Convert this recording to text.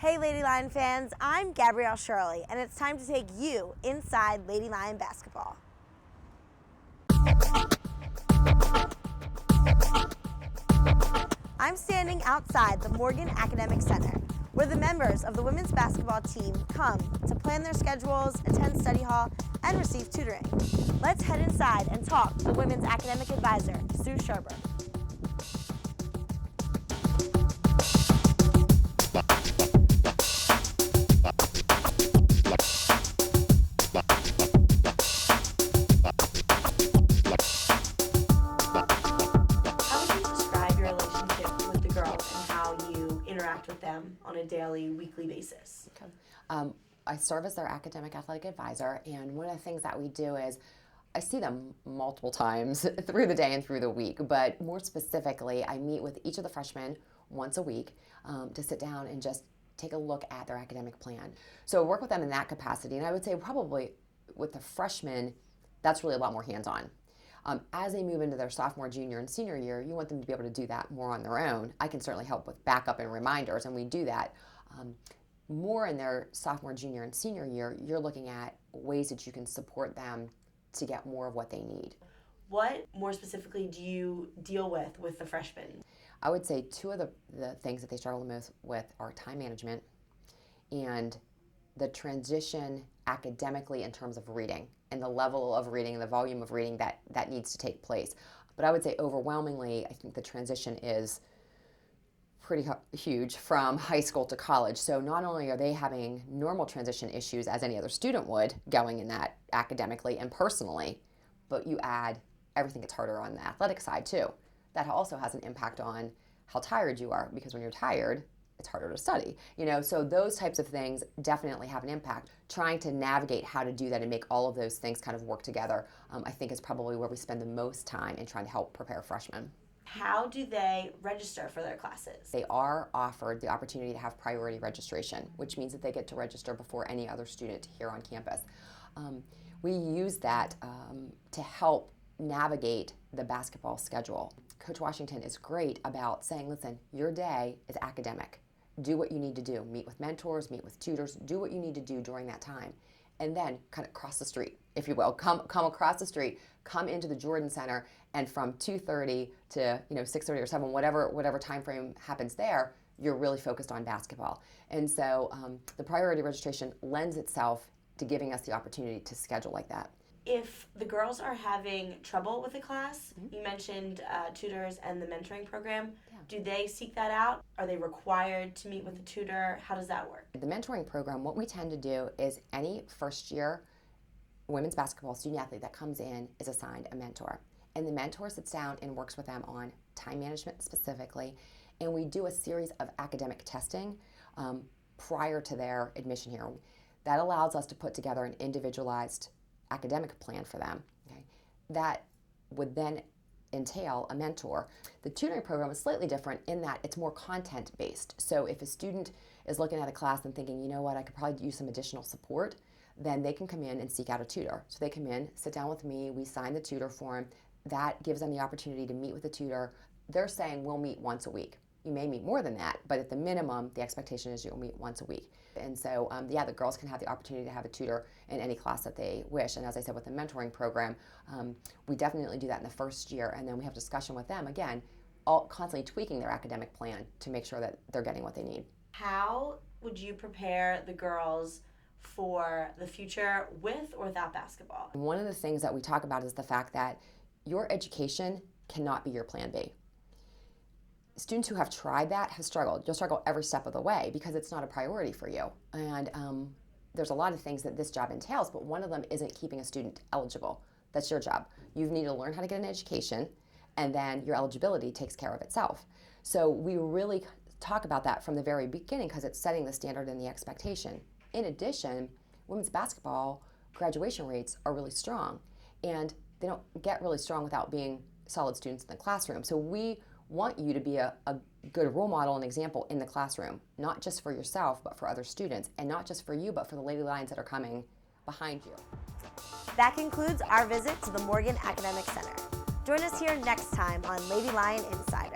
Hey Lady Lion fans, I'm Gabrielle Shirley, and it's time to take you inside Lady Lion basketball. I'm standing outside the Morgan Academic Center, where the members of the women's basketball team come to plan their schedules, attend study hall, and receive tutoring. Let's head inside and talk to the women's academic advisor, Sue Sherburne. Interact with them on a daily, weekly basis. Okay. I serve as their academic athletic advisor, and one of the things that we do is I see them multiple times through the day and through the week, but more specifically, I meet with each of the freshmen once a week to sit down and just take a look at their academic plan. So I work with them in that capacity, and I would say probably with the freshmen, that's really a lot more hands-on. As they move into their sophomore, junior, and senior year, you want them to be able to do that more on their own. I can certainly help with backup and reminders, and we do that. More in their sophomore, junior, and senior year, you're looking at ways that you can support them to get more of what they need. What more specifically do you deal with the freshmen? I would say two of the things that they struggle the most with are time management and the transition academically in terms of reading and the level of reading and the volume of reading that needs to take place. But I would say overwhelmingly, I think the transition is pretty huge from high school to college. So not only are they having normal transition issues as any other student would going in that academically and personally, but you add everything gets harder on the athletic side too. That also has an impact on how tired you are, because when you're tired, it's harder to study, so those types of things definitely have an impact. Trying to navigate how to do that and make all of those things kind of work together, I think is probably where we spend the most time in trying to help prepare freshmen. How do they register for their classes? They are offered the opportunity to have priority registration, which means that they get to register before any other student here on campus. We use that to help navigate the basketball schedule. Coach Washington is great about saying, listen, your day is academic. Do what you need to do. Meet with mentors, meet with tutors, do what you need to do during that time. And then kind of cross the street, if you will. Come across the street, come into the Jordan Center, and from 2:30 to 6:30 or 7, whatever time frame happens there, you're really focused on basketball. And so the priority registration lends itself to giving us the opportunity to schedule like that. If the girls are having trouble with a class, you mentioned tutors and the mentoring program. Yeah. Do they seek that out? Are they required to meet with a tutor? How does that work? The mentoring program, what we tend to do is any first year women's basketball student athlete that comes in is assigned a mentor. And the mentor sits down and works with them on time management specifically. And we do a series of academic testing prior to their admission here. That allows us to put together an individualized academic plan for them. Okay? That would then entail a mentor. The tutoring program is slightly different in that it's more content based. So if a student is looking at a class and thinking, you know what, I could probably use some additional support, then they can come in and seek out a tutor. So they come in, sit down with me, we sign the tutor form. That gives them the opportunity to meet with the tutor. They're saying we'll meet once a week. You may meet more than that, but at the minimum, the expectation is you'll meet once a week. And so, the girls can have the opportunity to have a tutor in any class that they wish. And as I said, with the mentoring program, we definitely do that in the first year, and then we have discussion with them, again, all constantly tweaking their academic plan to make sure that they're getting what they need. How would you prepare the girls for the future with or without basketball? One of the things that we talk about is the fact that your education cannot be your plan B. Students who have tried that have struggled. You'll struggle every step of the way because it's not a priority for you. And there's a lot of things that this job entails, but one of them isn't keeping a student eligible. That's your job. You need to learn how to get an education, and then your eligibility takes care of itself. So we really talk about that from the very beginning because it's setting the standard and the expectation. In addition, women's basketball graduation rates are really strong, and they don't get really strong without being solid students in the classroom. So we want you to be a good role model and example in the classroom, not just for yourself, but for other students, and not just for you, but for the Lady Lions that are coming behind you. That concludes our visit to the Morgan Academic Center. Join us here next time on Lady Lion Insider.